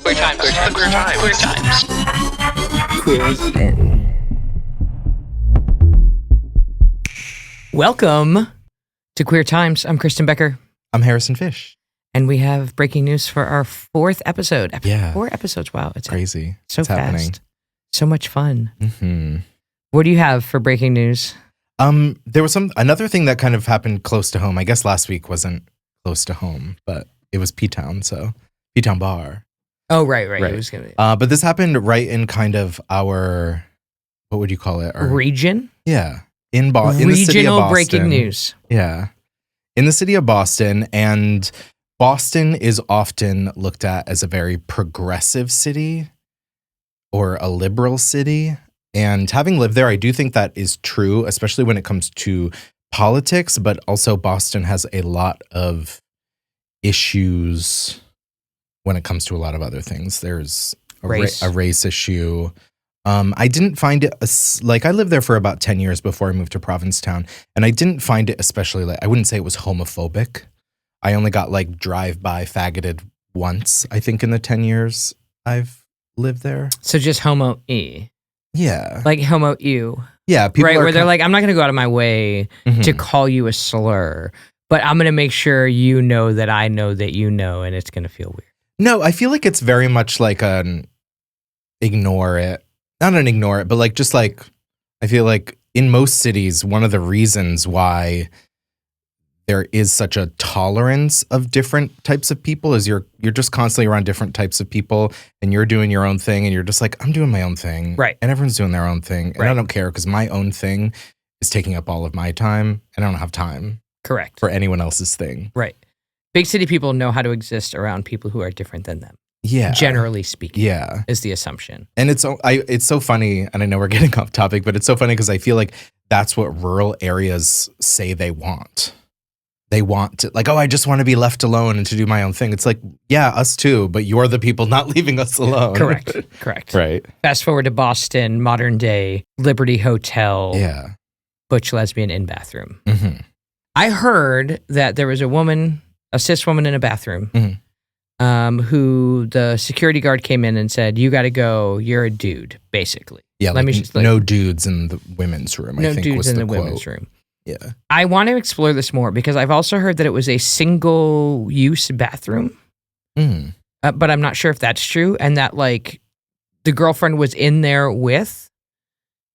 Queer times. Queer times. Queer times. Queer as in. Welcome to Queer Times. I'm Kristen Becker. I'm Harrison Fish. And we have breaking news for our fourth episode. Yeah. 4 episodes. Wow. It's crazy. So it's fast. Happening. So much fun. Mm-hmm. What do you have for breaking news? There was another thing that kind of happened close to home. I guess last week wasn't close to home, but it was P-Town, so P-Town Bar. Oh, right. It was gonna be. But this happened right in kind of our, what would you call it? Region? Yeah. In the city of Regional Boston. breaking news. Yeah. In the city of Boston, and Boston is often looked at as a very progressive city or a liberal city. And having lived there, I do think that is true, especially when it comes to politics, but also Boston has a lot of issues when it comes to a lot of other things. There's a race issue. I didn't find it, I lived there for about 10 years before I moved to Provincetown, and I didn't find it especially, I wouldn't say it was homophobic. I only got drive-by faggoted once, I think, in the 10 years I've lived there. So just homo-y. Yeah. Like homo-ew. Yeah. People right, where they're like, I'm not going to go out of my way to call you a slur, but I'm going to make sure you know that you know, and it's going to feel weird. No, I feel like it's very much like an ignore it. Not an ignore it, but I feel like in most cities, one of the reasons why there is such a tolerance of different types of people is you're just constantly around different types of people, and you're doing your own thing, and you're just like, I'm doing my own thing. Right. And everyone's doing their own thing. And right. I don't care because my own thing is taking up all of my time, and I don't have time. Correct. For anyone else's thing. Right. Big city people know how to exist around people who are different than them. Yeah. Generally speaking. Yeah. Is the assumption. And it's so funny, and I know we're getting off topic, but it's so funny because I feel like that's what rural areas say they want. They want to, I just want to be left alone and to do my own thing. It's like, yeah, us too, but you're the people not leaving us alone. Correct. Right. Fast forward to Boston, modern day, Liberty Hotel. Yeah. Butch, lesbian in bathroom. Mm-hmm. I heard that there was a cis woman in a bathroom, who the security guard came in and said, you got to go, you're a dude, basically. Yeah, no dudes in the women's room, I think was the quote. Women's room. Yeah. I want to explore this more because I've also heard that it was a single-use bathroom, but I'm not sure if that's true, and that the girlfriend was in there with,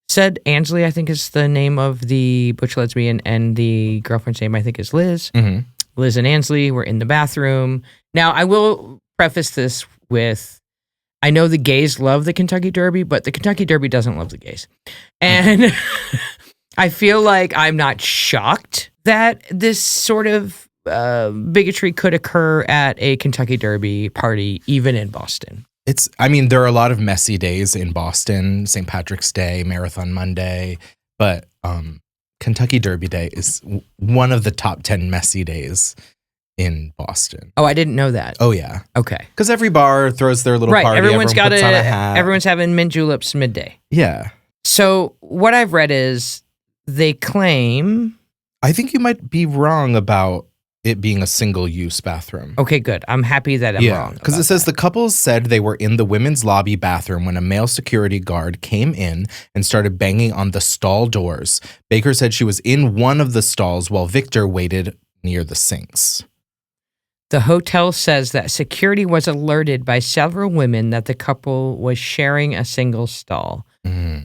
said Ansley, I think is the name of the butch lesbian, and the girlfriend's name I think is Liz. Mm-hmm. Liz and Ansley were in the bathroom. Now, I will preface this with, I know the gays love the Kentucky Derby, but the Kentucky Derby doesn't love the gays. And I feel like I'm not shocked that this sort of bigotry could occur at a Kentucky Derby party, even in Boston. There are a lot of messy days in Boston, St. Patrick's Day, Marathon Monday, but Kentucky Derby Day is one of the top 10 messy days in Boston. Oh, I didn't know that. Oh, yeah. Okay. Because every bar throws their little party. Everyone's puts on a hat. Everyone's having mint juleps midday. Yeah. So what I've read is they claim... I think you might be wrong about it being a single-use bathroom. Okay, good. I'm happy that I'm wrong. Because it says the couples said they were in the women's lobby bathroom when a male security guard came in and started banging on the stall doors. Baker said she was in one of the stalls while Victor waited near the sinks. The hotel says that security was alerted by several women that the couple was sharing a single stall.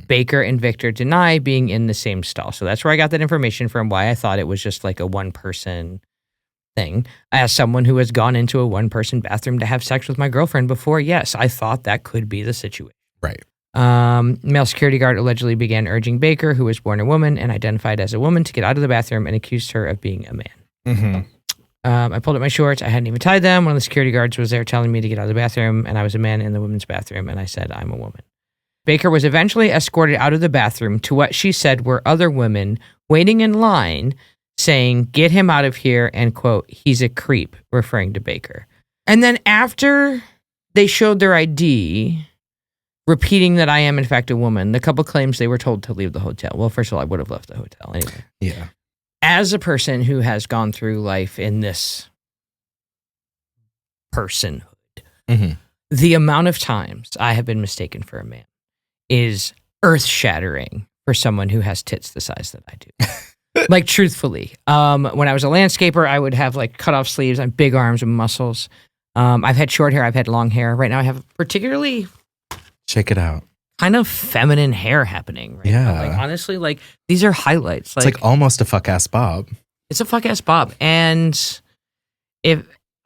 Baker and Victor deny being in the same stall. So that's where I got that information from, why I thought it was just a one-person thing. As someone who has gone into a one-person bathroom to have sex with my girlfriend before, yes, I thought that could be the situation. Right. Male security guard allegedly began urging Baker, who was born a woman and identified as a woman, to get out of the bathroom and accused her of being a man. Mm-hmm. I pulled up my shorts. I hadn't even tied them. One of the security guards was there telling me to get out of the bathroom, and I was a man in the women's bathroom, and I said, I'm a woman. Baker was eventually escorted out of the bathroom to what she said were other women waiting in line saying, get him out of here, and quote, he's a creep, referring to Baker. And then after they showed their ID, repeating that I am in fact a woman, the couple claims they were told to leave the hotel. Well, first of all, I would have left the hotel anyway. Yeah. As a person who has gone through life in this personhood, the amount of times I have been mistaken for a man is earth-shattering for someone who has tits the size that I do. Like, truthfully. When I was a landscaper, I would have, like, cut-off sleeves and big arms and muscles. I've had short hair. I've had long hair. Right now I have particularly... Shake it out. Kind of feminine hair happening right now. Like, honestly, like, these are highlights. It's like almost a fuck-ass bob. It's a fuck-ass bob. And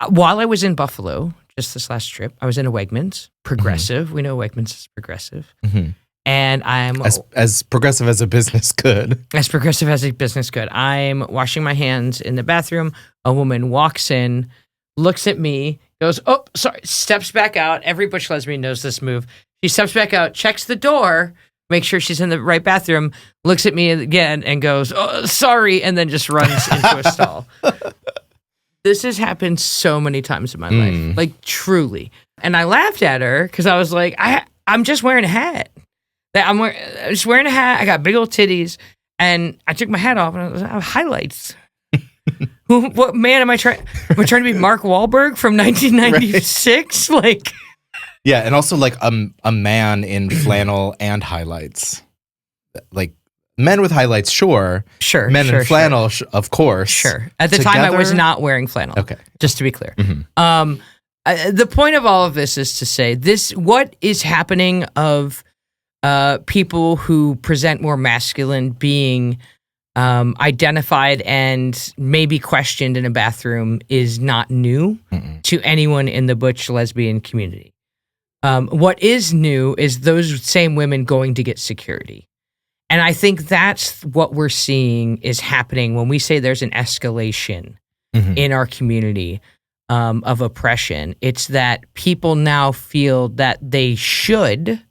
while I was in Buffalo, just this last trip, I was in a Wegmans, progressive. We know Wegmans is progressive. And I'm... As progressive as a business could. As progressive as a business could. I'm washing my hands in the bathroom. A woman walks in, looks at me, goes, oh, sorry, steps back out. Every butch lesbian knows this move. She steps back out, checks the door, makes sure she's in the right bathroom, looks at me again and goes, oh, sorry, and then just runs into a stall. This has happened so many times in my life, like, truly. And I laughed at her because I was like, I'm just wearing a hat. I'm just wearing a hat. I got big old titties. And I took my hat off and I have highlights. What man am I trying? Am I trying to be Mark Wahlberg from 1996? Right. Like... Yeah, and also like a man in flannel and highlights. Like men with highlights, sure. Men in flannel, of course. Sure. At the time, I was not wearing flannel. Okay. Just to be clear. The point of all of this is to say what is happening of people who present more masculine being identified and maybe questioned in a bathroom is not new to anyone in the butch lesbian community. What is new is those same women going to get security. And I think that's what we're seeing is happening when we say there's an escalation in our community of oppression. It's that people now feel that they should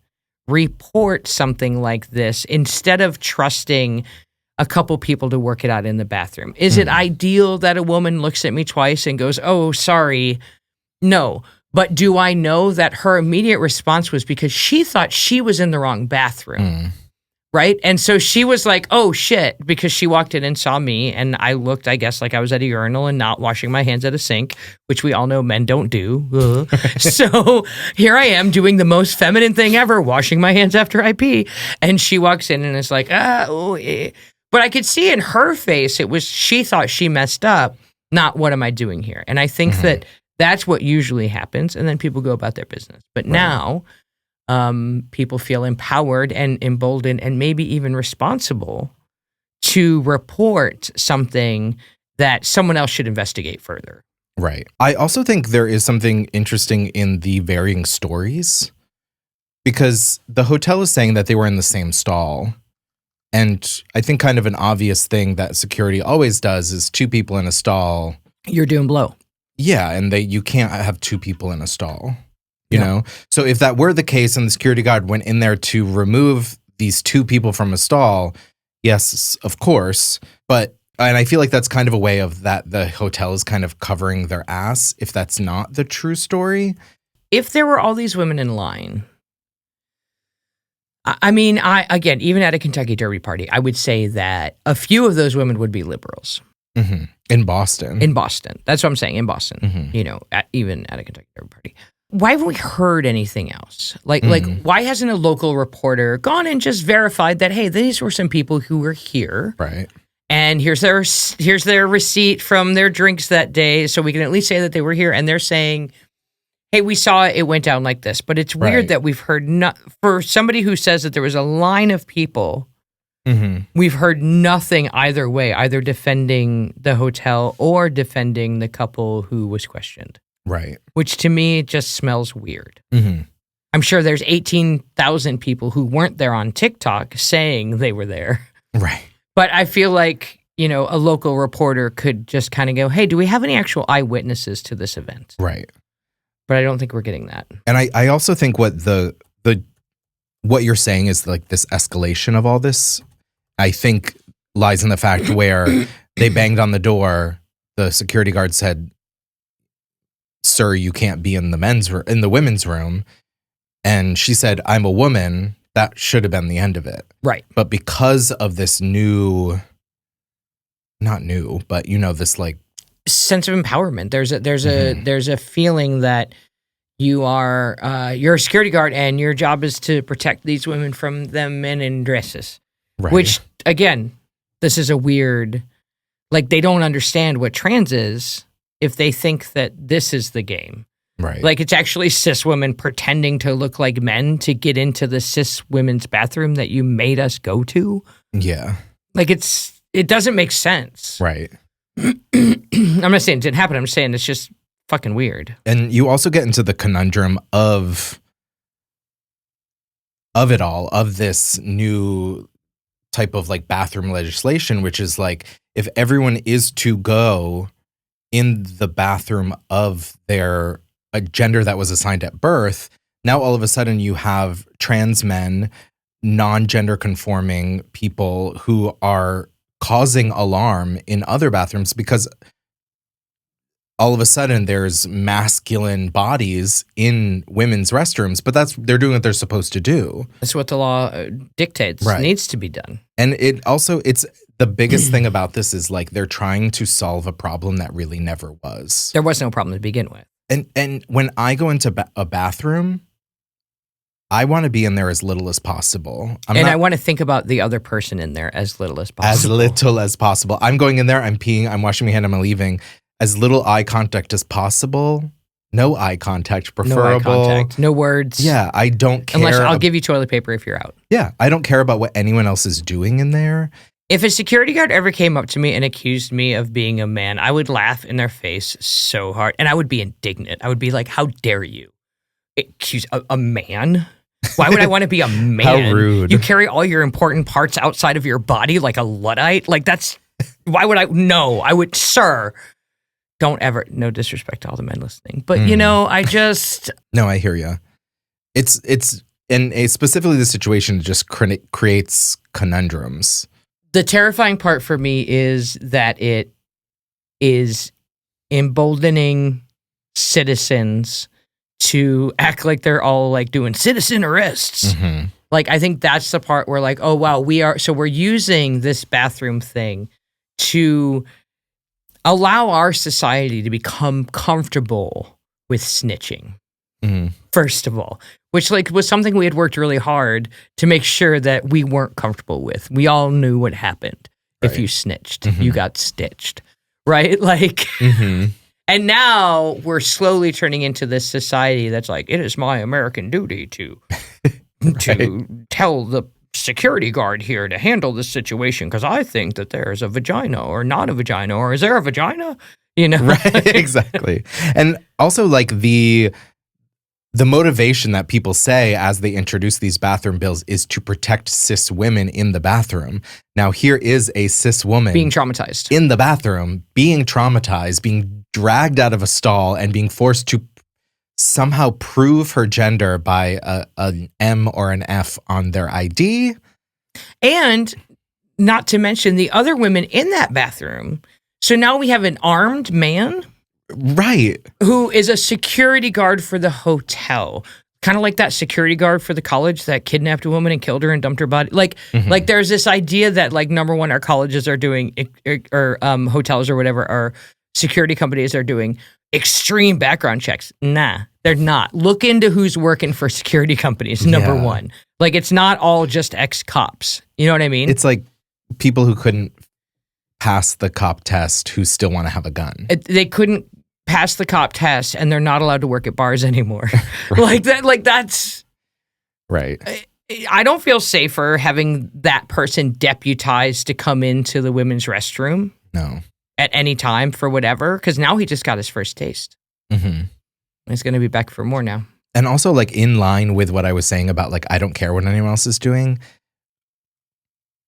report something like this instead of trusting a couple people to work it out in the bathroom. Is it ideal that a woman looks at me twice and goes, oh, sorry? No. But do I know that her immediate response was because she thought she was in the wrong bathroom, right? And so she was like, oh, shit, because she walked in and saw me, and I looked, I guess, like I was at a urinal and not washing my hands at a sink, which we all know men don't do. So here I am doing the most feminine thing ever, washing my hands after I pee. And she walks in and is like, But I could see in her face, she thought she messed up, not what am I doing here? And I think that that's what usually happens, and then people go about their business. But now, people feel empowered and emboldened and maybe even responsible to report something that someone else should investigate further. Right. I also think there is something interesting in the varying stories, because the hotel is saying that they were in the same stall. And I think kind of an obvious thing that security always does is two people in a stall. You're doing blow. Yeah, and you can't have two people in a stall, you know? So if that were the case and the security guard went in there to remove these two people from a stall, yes, of course. And I feel like that's kind of a way of that the hotel is kind of covering their ass if that's not the true story. If there were all these women in line, I mean, again, even at a Kentucky Derby party, I would say that a few of those women would be liberals. In Boston. That's what I'm saying, in Boston, even at a Kentucky Derby party. Why haven't we heard anything else? Like, why hasn't a local reporter gone and just verified that, hey, these were some people who were here. Right. And here's their receipt from their drinks that day, so we can at least say that they were here. And they're saying, hey, we saw it went down like this. But it's weird that we've heard, for somebody who says that there was a line of people, we've heard nothing either way, either defending the hotel or defending the couple who was questioned. Right. Which to me just smells weird. I'm sure there's 18,000 people who weren't there on TikTok saying they were there. Right. But I feel like, a local reporter could just kind of go, hey, do we have any actual eyewitnesses to this event? Right. But I don't think we're getting that. And I also think what what you're saying is like this escalation of all this, I think lies in the fact where they banged on the door, the security guard said, sir, you can't be in the women's room. And she said, I'm a woman. That should have been the end of it. Right. But because of this not new, but this like sense of empowerment, there's a feeling that you're a security guard and your job is to protect these women from them men in dresses. Right. Which, again, this is a weird, like, they don't understand what trans is if they think that this is the game. Right. Like, it's actually cis women pretending to look like men to get into the cis women's bathroom that you made us go to. Yeah. Like, it doesn't make sense. Right. I'm not saying it didn't happen. I'm saying it's just fucking weird. And you also get into the conundrum of it all, of this new type of like bathroom legislation, which is like, if everyone is to go in the bathroom of their a gender that was assigned at birth, now all of a sudden you have trans men, non-gender conforming people who are causing alarm in other bathrooms because all of a sudden there's masculine bodies in women's restrooms, but they're doing what they're supposed to do. That's what the law dictates. Right. Needs to be done. And it's the biggest thing about this is like they're trying to solve a problem that really never was. There was no problem to begin with. And when I go into a bathroom, I want to be in there as little as possible. I want to think about the other person in there as little as possible. As little as possible. I'm going in there, I'm peeing, I'm washing my hand, I'm leaving. As little eye contact as possible. No eye contact, preferable. No eye contact. No words. Yeah, I don't care. Unless I'll give you toilet paper if you're out. Yeah, I don't care about what anyone else is doing in there. If a security guard ever came up to me and accused me of being a man, I would laugh in their face so hard. And I would be indignant. I would be like, how dare you accuse a man? Why would I want to be a man? How rude. You carry all your important parts outside of your body like a Luddite? Like that's, why would I? No, I would, sir. Don't ever, no disrespect to all the men listening. But, you know, I just. No, I hear you. It's and specifically the situation just creates conundrums. The terrifying part for me is that it is emboldening citizens to act like they're all like doing citizen arrests. Mm-hmm. Like, I think that's the part where like, oh, wow, we're using this bathroom thing to allow our society to become comfortable with snitching. Mm-hmm. First of all, which like was something we had worked really hard to make sure that we weren't comfortable with. We all knew what happened. Right. If you snitched, you got stitched, right? Like, and now we're slowly turning into this society that's like, it is my American duty to tell the security guard here to handle this situation because I think that there is a vagina or not a vagina, or is there a vagina? You know, right? Exactly. And also like the motivation that people say as they introduce these bathroom bills is to protect cis women in the bathroom. Now, here is a cis woman being traumatized in the bathroom, being traumatized, being dragged out of a stall and being forced to somehow prove her gender by an M or an F on their ID. And not to mention the other women in that bathroom. So now we have an armed man. Right. Who is a security guard for the hotel. Kind of like that security guard for the college that kidnapped a woman and killed her and dumped her body. Like, like there's this idea that like, number one, our colleges are doing, or hotels or whatever, our security companies are doing extreme background checks. Nah, they're not. Look into who's working for security companies, number one. Like, it's not all just ex-cops. You know what I mean? It's like people who couldn't pass the cop test who still want to have a gun. They couldn't pass the cop test and they're not allowed to work at bars anymore. Like that, like that's right. I don't feel safer having that person deputized to come into the women's restroom. No. At any time for whatever, because now he just got his first taste. He's going to be back for more now. And also like in line with what I was saying about like, I don't care what anyone else is doing.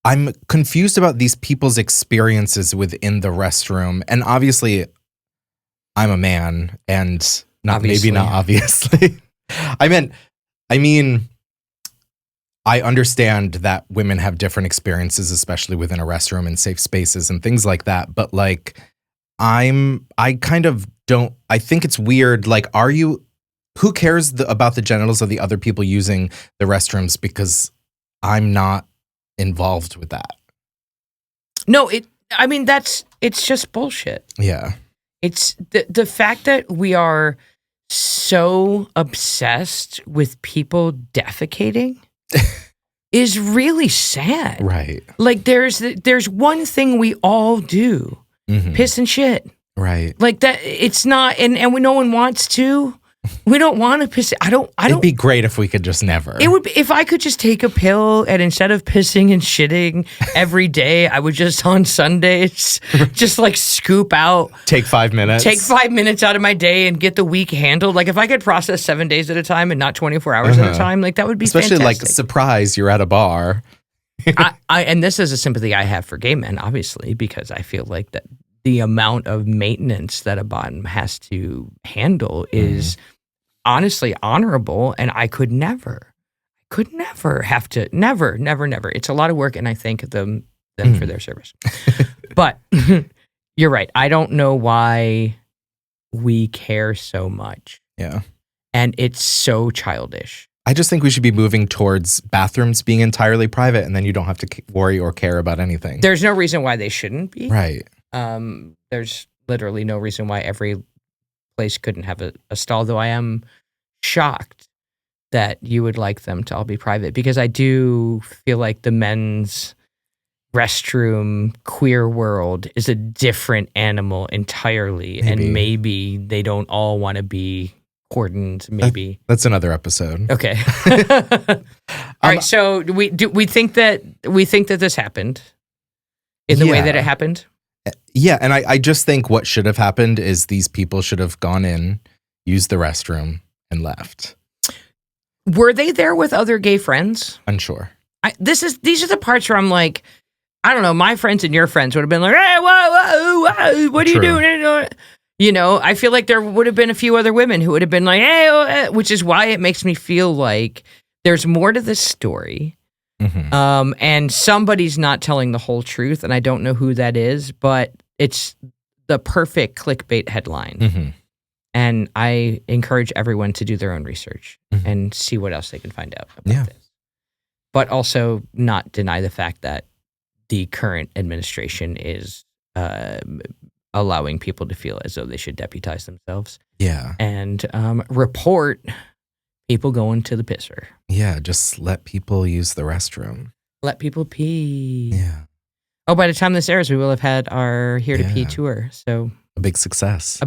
I'm confused about these people's experiences within the restroom. And obviously I'm a man and not obviously. Maybe not obviously. I mean, I understand that women have different experiences, especially within a restroom and safe spaces and things like that. But like, I kind of don't, I think it's weird. Like, who cares about the genitals of the other people using the restrooms? Because I'm not involved with that. No, it's just bullshit. Yeah. It's the fact that we are so obsessed with people defecating is really sad. Right. Like there's one thing we all do. Piss and shit. Right. Like that it's not and no one wants to. We don't want to piss. I don't It'd be great if we could just never. It would be, if I could just take a pill and instead of pissing and shitting every day, I would just on Sundays just like scoop out. Take 5 minutes. Take 5 minutes out of my day and get the week handled. Like if I could process 7 days at a time and not 24 hours at a time, like that would be especially fantastic. like surprise, you're at a bar. And this is a sympathy I have for gay men, obviously, because I feel like that the amount of maintenance that a bottom has to handle is honestly honorable, and I could never have to, never. It's a lot of work, and I thank them for their service. But you're right. I don't know why we care so much. Yeah. And it's so childish. I just think we should be moving towards bathrooms being entirely private, and then you don't have to worry or care about anything. There's no reason why they shouldn't be. Right. There's literally no reason why every place couldn't have a stall, though I am shocked that you would like them to all be private, because I do feel like the men's restroom queer world is a different animal entirely. And maybe they don't all want to be cordoned. Maybe that's another episode. Okay. All right. So we think that this happened in the way that it happened. Yeah, and I just think what should have happened is these people should have gone in, used the restroom, and left. Were they there with other gay friends? Unsure. These are the parts where I'm like, I don't know, my friends and your friends would have been like, hey, whoa, what are you doing? You know, I feel like there would have been a few other women who would have been like, hey, which is why it makes me feel like there's more to this story. And somebody's not telling the whole truth, and I don't know who that is, but it's the perfect clickbait headline. And I encourage everyone to do their own research and see what else they can find out about this. But also not deny the fact that the current administration is allowing people to feel as though they should deputize themselves. Yeah. And report people going to the pisser. Yeah, just let people use the restroom. Let people pee. Yeah. Oh, by the time this airs, we will have had our Here to Pee tour. So a big success.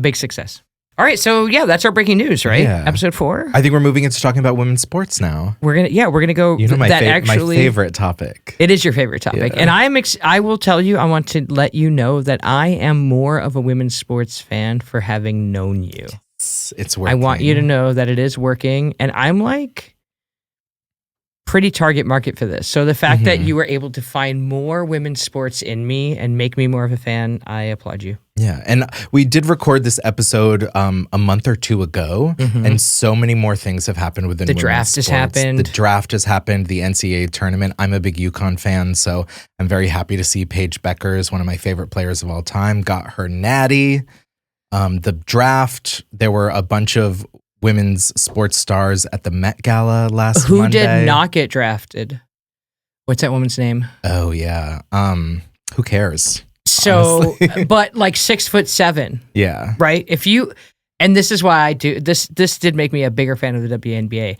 All right, so that's our breaking news, right? Yeah. Episode 4. I think we're moving into talking about women's sports now. We're gonna go. You know my favorite topic. It is your favorite topic, and I will tell you. I want to let you know that I am more of a women's sports fan for having known you. It's working. I want you to know that it is working, and I'm like pretty target market for this. So the fact that you were able to find more women's sports in me and make me more of a fan, I applaud you. Yeah, and we did record this episode a month or two ago, and so many more things have happened within women's draft sports. has happened. The draft has happened, the NCAA tournament. I'm a big UConn fan, so I'm very happy to see Paige Beckers, one of my favorite players of all time, got her natty. The draft, there were a bunch of women's sports stars at the Met Gala last Monday. Who did not get drafted? What's that woman's name? Oh, yeah. Who cares? So, but like 6'7". Yeah. Right? And this is why I do, this did make me a bigger fan of the WNBA.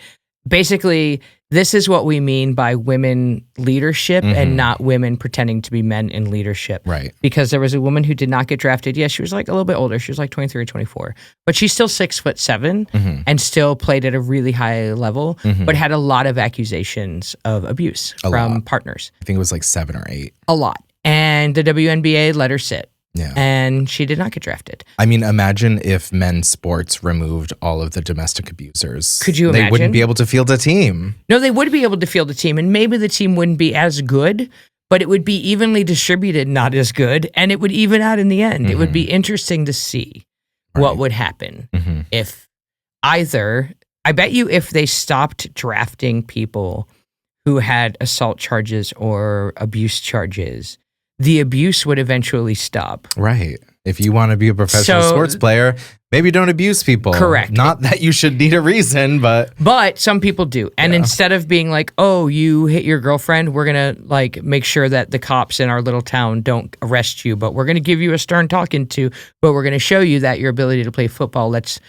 Basically, this is what we mean by women leadership and not women pretending to be men in leadership. Right. Because there was a woman who did not get drafted. Yeah, she was like a little bit older. She was like 23 or 24. But she's still 6'7" and still played at a really high level, but had a lot of accusations of abuse from partners. I think it was like 7 or 8. A lot. And the WNBA let her sit. Yeah. And she did not get drafted. I mean, imagine if men's sports removed all of the domestic abusers. Could you imagine? They wouldn't be able to field a team. No, they would be able to field a team, and maybe the team wouldn't be as good, but it would be evenly distributed, not as good, and it would even out in the end. It would be interesting to see what would happen if either, I bet you if they stopped drafting people who had assault charges or abuse charges, the abuse would eventually stop. Right. If you want to be a professional sports player, maybe don't abuse people. Correct. Not that you should need a reason, but some people do. And instead of being like, oh, you hit your girlfriend, we're going to like make sure that the cops in our little town don't arrest you, but we're going to give you a stern talking to, but we're going to show you that your ability to play football lets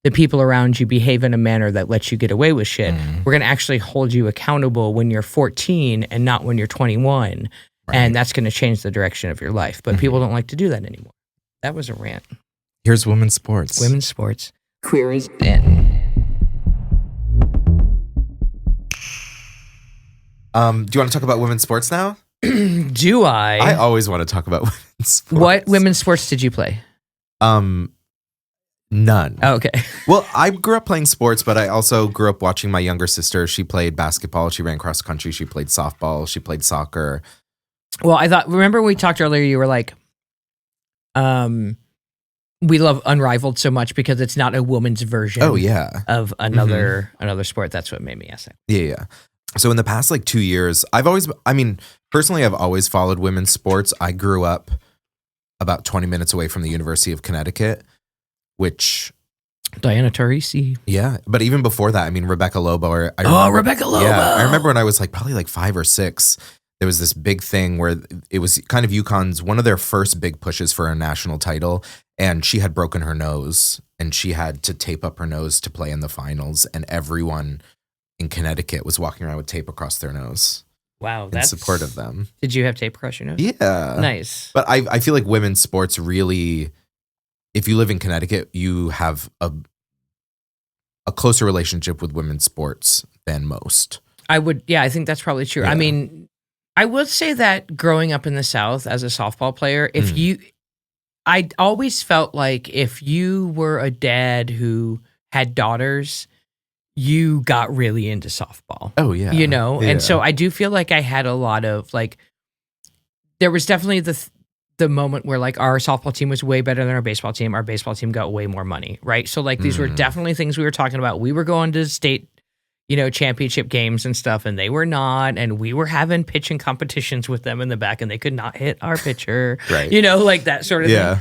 the people around you behave in a manner that lets you get away with shit. We're going to actually hold you accountable when you're 14 and not when you're 21. Right. And that's going to change the direction of your life. But people don't like to do that anymore. That was a rant. Here's women's sports. Women's sports. Queer is in. Do you want to talk about women's sports now? Do I? I always want to talk about women's sports. What women's sports did you play? None. Oh, okay. Well, I grew up playing sports, but I also grew up watching my younger sister. She played basketball. She ran cross country. She played softball. She played soccer. Well, remember we talked earlier, you were like, we love Unrivaled so much because it's not a woman's version of another sport. That's what made me ask that. Yeah. So in the past 2 years, personally, I've always followed women's sports. I grew up about 20 minutes away from the University of Connecticut, which... Diana Taurasi. Yeah. But even before that, Rebecca Lobo. Rebecca Lobo. Yeah. I remember when I was probably 5 or 6, there was this big thing where it was kind of UConn's, one of their first big pushes for a national title. And she had broken her nose and she had to tape up her nose to play in the finals. And everyone in Connecticut was walking around with tape across their nose. Wow. In support of them. Did you have tape across your nose? Yeah. Nice. But I feel like women's sports really, if you live in Connecticut, you have a closer relationship with women's sports than most. I think that's probably true. Yeah. I would say that growing up in the South as a softball player, I always felt like if you were a dad who had daughters, you got really into softball. Oh, yeah. Yeah. And so I do feel like I had a lot of there was definitely the moment where our softball team was way better than our baseball team. Our baseball team got way more money, right? So these were definitely things we were talking about. We were going to state, championship games and stuff, and they were not. And we were having pitching competitions with them in the back, and they could not hit our pitcher, right? That sort of thing.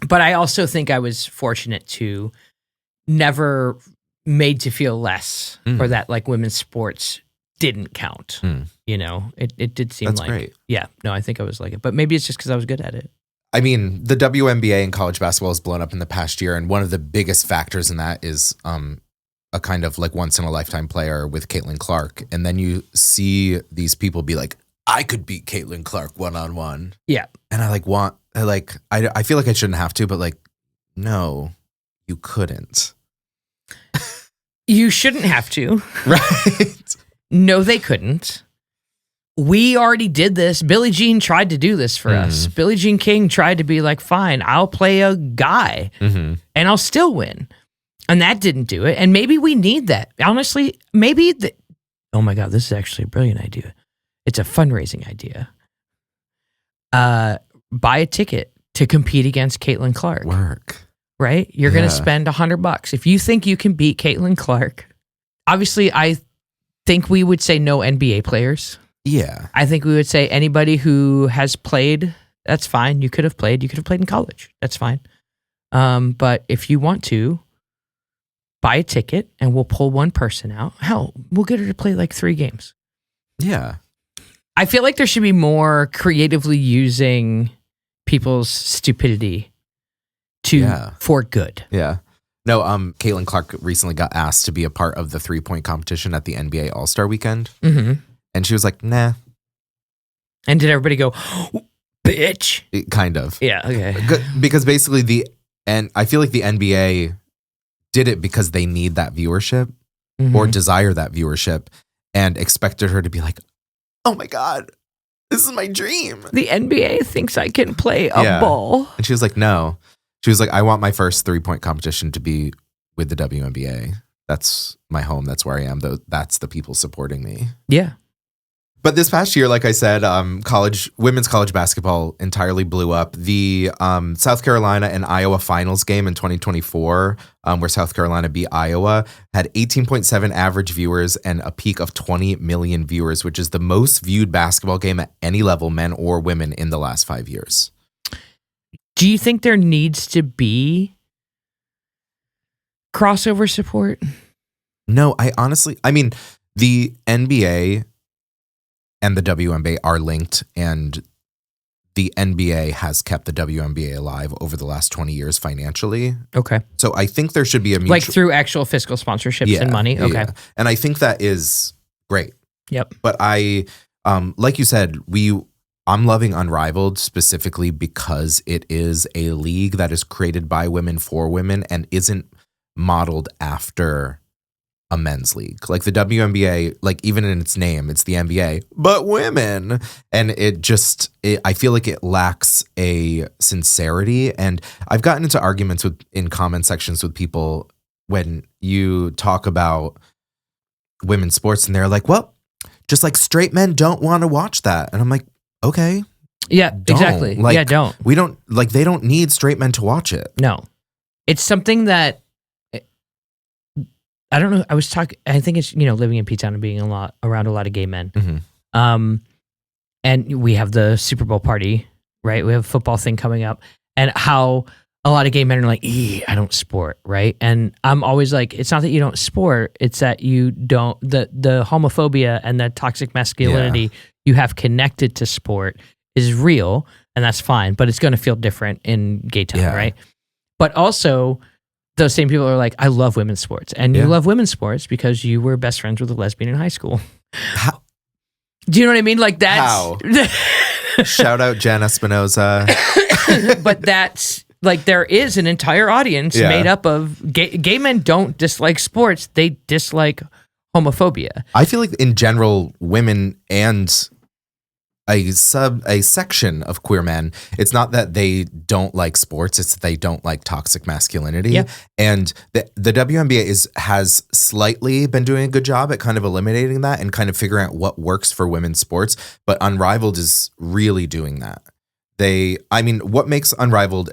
But I also think I was fortunate to never made to feel less or that women's sports didn't count. It did seem That's great. Yeah, no, I think I was it, but maybe it's just because I was good at it. The WNBA and college basketball has blown up in the past year, and one of the biggest factors in that is a kind of once in a lifetime player with Caitlin Clark, and then you see these people be like, I could beat Caitlin Clark 1-on-1. Yeah, and I feel like I shouldn't have to, but no, you couldn't. You shouldn't have to. Right. No, they couldn't. We already did this. Billie Jean tried to do this for us. Billie Jean King tried to be fine, I'll play a guy and I'll still win. And that didn't do it. And maybe we need that. Honestly, oh my God, this is actually a brilliant idea. It's a fundraising idea. Buy a ticket to compete against Caitlin Clark. Work. Right? You're going to spend $100. If you think you can beat Caitlin Clark, obviously I think we would say no NBA players. Yeah. I think we would say anybody who has played, that's fine. You could have played in college. That's fine. But if you want to, buy a ticket and we'll pull one person out. Hell, we'll get her to play 3 games. Yeah. I feel like there should be more creatively using people's stupidity for good. Yeah. No, Caitlin Clark recently got asked to be a part of the 3-point competition at the NBA All-Star Weekend. And she was like, nah. And did everybody go, bitch? Kind of. Yeah, okay. Because basically I feel like the NBA did it because they need that viewership or desire that viewership and expected her to be like, oh my God, this is my dream. The NBA thinks I can play a ball. And she was like, no. She was like, I want my first 3-point competition to be with the WNBA. That's my home. That's where I am. That's the people supporting me. Yeah. But this past year, like I said, women's college basketball entirely blew up. The South Carolina and Iowa finals game in 2024, where South Carolina beat Iowa, had 18.7 average viewers and a peak of 20 million viewers, which is the most viewed basketball game at any level, men or women, in the last 5 years. Do you think there needs to be crossover support? No, the NBA and the WNBA are linked, and the NBA has kept the WNBA alive over the last 20 years financially. Okay. So I think there should be a mutual... Like through actual fiscal sponsorships and money? Okay. Yeah. And I think that is great. Yep. But I, like you said, I'm loving Unrivaled specifically because it is a league that is created by women for women and isn't modeled after a men's league. Like the WNBA, like even in its name, it's the NBA, but women. And I feel like it lacks a sincerity. And I've gotten into arguments in comment sections with people when you talk about women's sports and they're like, well, just like straight men don't want to watch that. And I'm like, okay. Yeah, don't. exactly. Like, yeah, don't. We don't, like, they don't need straight men to watch it. No. It's something that, I don't know, I think it's, living in P-Town and being around a lot of gay men. Mm-hmm. And we have the Super Bowl party, right? We have a football thing coming up. And how a lot of gay men are like, I don't sport, right? And I'm always like, it's not that you don't sport, it's that you don't, the homophobia and the toxic masculinity you have connected to sport is real, and that's fine, but it's going to feel different in gay town, right? But also, those same people are like, I love women's sports. And you love women's sports because you were best friends with a lesbian in high school. How? Do you know what I mean? Like that's... How? Shout out Jen Espinoza. But that's... Like there is an entire audience made up of gay men don't dislike sports. They dislike homophobia. I feel like in general, women and a section of queer men, it's not that they don't like sports, it's that they don't like toxic masculinity. Yeah. And the WNBA has slightly been doing a good job at kind of eliminating that and kind of figuring out what works for women's sports. But Unrivaled is really doing that. What makes Unrivaled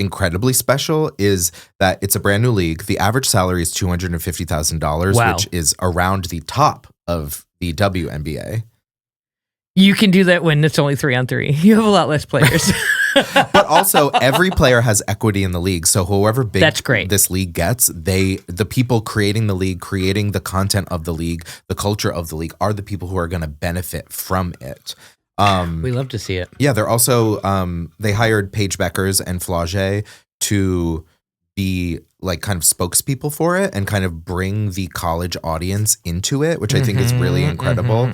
incredibly special is that it's a brand new league. The average salary is $250,000, which is around the top of the WNBA. You can do that when it's only 3-on-3. You have a lot less players. But also, every player has equity in the league. So however big That's great. This league gets, the people creating the league, creating the content of the league, the culture of the league, are the people who are going to benefit from it. We love to see it. Yeah, they're also they hired Paige Beckers and Flage to be like kind of spokespeople for it and kind of bring the college audience into it, which I think is really incredible.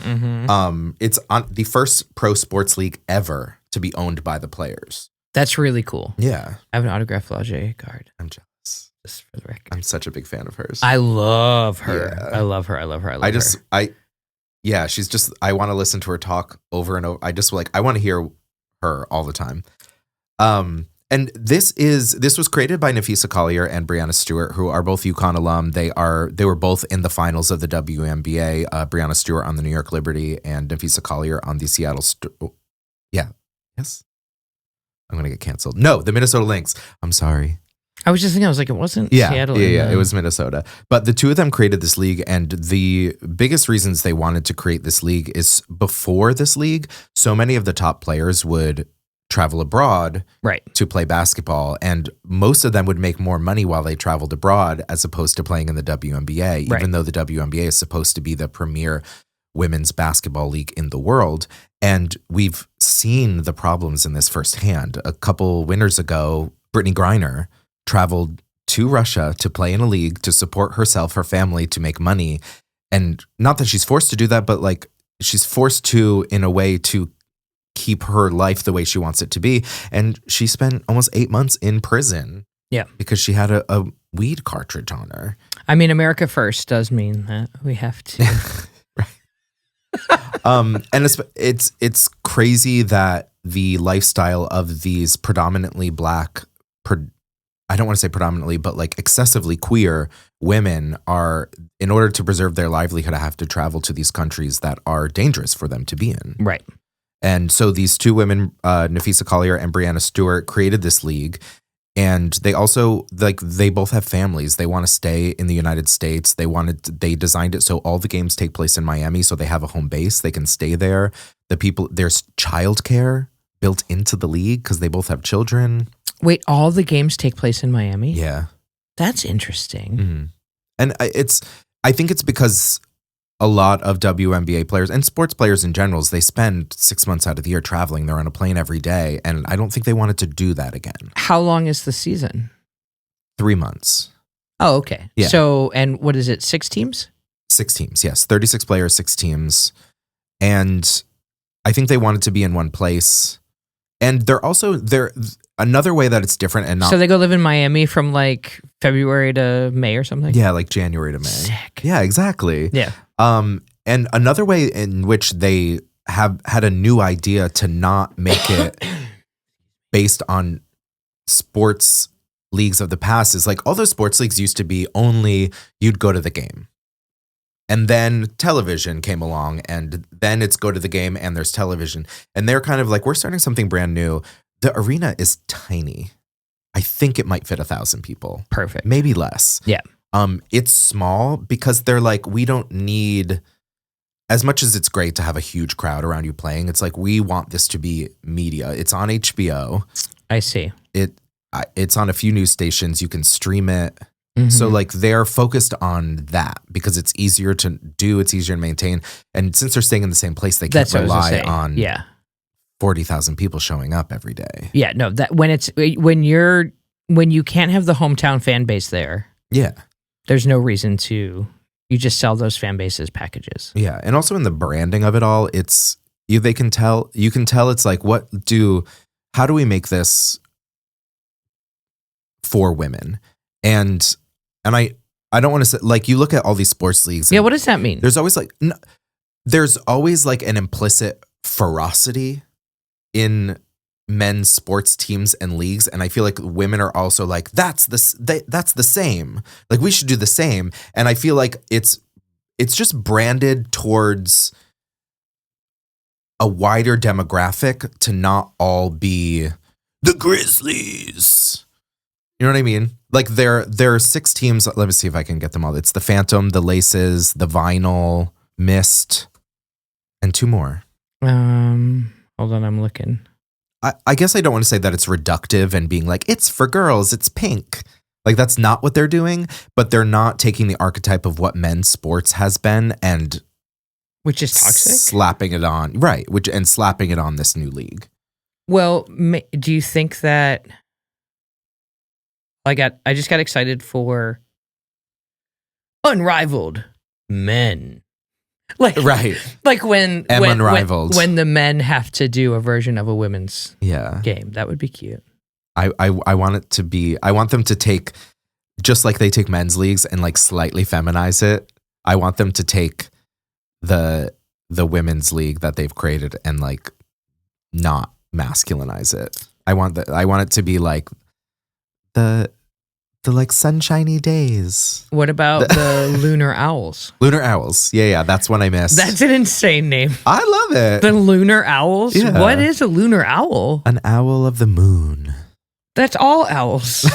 It's on the first pro sports league ever to be owned by the players. That's really cool. Yeah. I have an autographed Flage card. I'm jealous. Just for the record. I'm such a big fan of hers. I love her. Yeah. I love her. She's just, I want to listen to her talk over and over. I want to hear her all the time. And this was created by Nafisa Collier and Brianna Stewart, who are both UConn alum. They were both in the finals of the WNBA. Brianna Stewart on the New York Liberty and Nafisa Collier on the Seattle. Yes. I'm gonna get canceled. No, the Minnesota Lynx. I'm sorry. I was just thinking. I was like, it wasn't Seattle. Yeah. It was Minnesota. But the two of them created this league, and the biggest reasons they wanted to create this league is before this league, so many of the top players would travel abroad to play basketball, and most of them would make more money while they traveled abroad as opposed to playing in the WNBA, even though the WNBA is supposed to be the premier women's basketball league in the world. And we've seen the problems in this firsthand. A couple winters ago, Brittany Griner traveled to Russia to play in a league to support herself, her family, to make money. And not that she's forced to do that, but like she's forced to in a way to keep her life the way she wants it to be. And she spent almost 8 months in prison. Yeah. Because she had a weed cartridge on her. I mean, America first does mean that we have to. And it's crazy that the lifestyle of these predominantly black, I don't want to say predominantly, but like excessively queer women are, in order to preserve their livelihood, have to travel to these countries that are dangerous for them to be in. Right. And so these two women, Nafisa Collier and Brianna Stewart, created this league. And they also, they both have families. They want to stay in the United States. They designed it so all the games take place in Miami, so they have a home base. They can stay there. There's childcare built into the league because they both have children. Wait, all the games take place in Miami? Yeah. That's interesting. Mm-hmm. And I think it's because a lot of WNBA players and sports players in general, they spend 6 months out of the year traveling. They're on a plane every day. And I don't think they wanted to do that again. How long is the season? 3 months. Oh, okay. Yeah. So, and what is it, 6 teams? 6 teams, yes. 36 players, 6 teams. And I think they wanted to be in one place. And they're another way that it's different and not. So they go live in Miami from like February to May or something? Yeah, like January to May. Sick. Yeah, exactly. Yeah. And another way in which they have had a new idea to not make it based on sports leagues of the past is like all those sports leagues used to be only you'd go to the game. And then television came along, and then it's go to the game and there's television. And they're kind of like, we're starting something brand new. The arena is tiny. I think it might fit 1,000 people. Perfect. Maybe less. Yeah. It's small because they're like, we don't need, as much as it's great to have a huge crowd around you playing, it's like, we want this to be media. It's on HBO. I see. It's on a few news stations. You can stream it. Mm-hmm. So like they're focused on that because it's easier to do, it's easier to maintain. And since they're staying in the same place, they can't rely on 40,000 people showing up every day. Yeah, no, that when you can't have the hometown fan base there. Yeah. There's no reason to, you just sell those fan bases packages. Yeah. And also in the branding of it all, you can tell it's like, how do we make this for women? And I don't want to say, like, you look at all these sports leagues. Yeah, what does that mean? There's always like an implicit ferocity in men's sports teams and leagues, and I feel like women are also like, that's the same. Like, we should do the same. And I feel like it's just branded towards a wider demographic to not all be the Grizzlies. You know what I mean? Like there are 6 teams. Let me see if I can get them all. It's the Phantom, the Laces, the Vinyl, Mist, and 2 more. Hold on, I'm looking. I guess I don't want to say that it's reductive and being like, it's for girls, it's pink. Like, that's not what they're doing, but they're not taking the archetype of what men's sports has been and which is toxic, slapping it on, right? And slapping it on this new league. Well, do you think that? I just got excited for Unrivaled Men. Like, right. Like when Unrivaled. When the men have to do a version of a women's game. That would be cute. I want it to be, I want them to take, just like they take men's leagues and like slightly feminize it. I want them to take the women's league that they've created and like not masculinize it. I want it to be like the like sunshiny days. What about the Lunar Owls? Lunar Owls. Yeah, that's one I missed. That's an insane name. I love it. The Lunar Owls? Yeah. What is a lunar owl? An owl of the moon. That's all owls.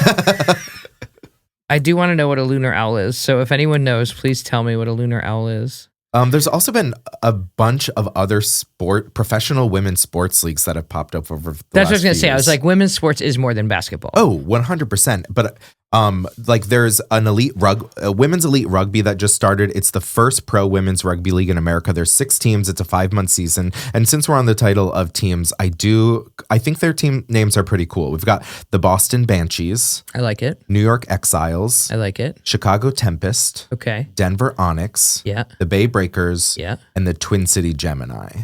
I do want to know what a lunar owl is. So if anyone knows, please tell me what a lunar owl is. There's also been a bunch of other professional women's sports leagues that have popped up over the That's what I was last going to few say. I years. was like, women's sports is more than basketball. Oh, 100%. But like there's an women's elite rugby that just started. It's the first pro women's rugby league in America. There's 6 teams. It's a 5-month season. And since we're on the title of teams, I think their team names are pretty cool. We've got the Boston Banshees. I like it. New York Exiles. I like it. Chicago Tempest. Okay. Denver Onyx. Yeah. The Bay Breakers. Yeah. And the Twin City Gemini.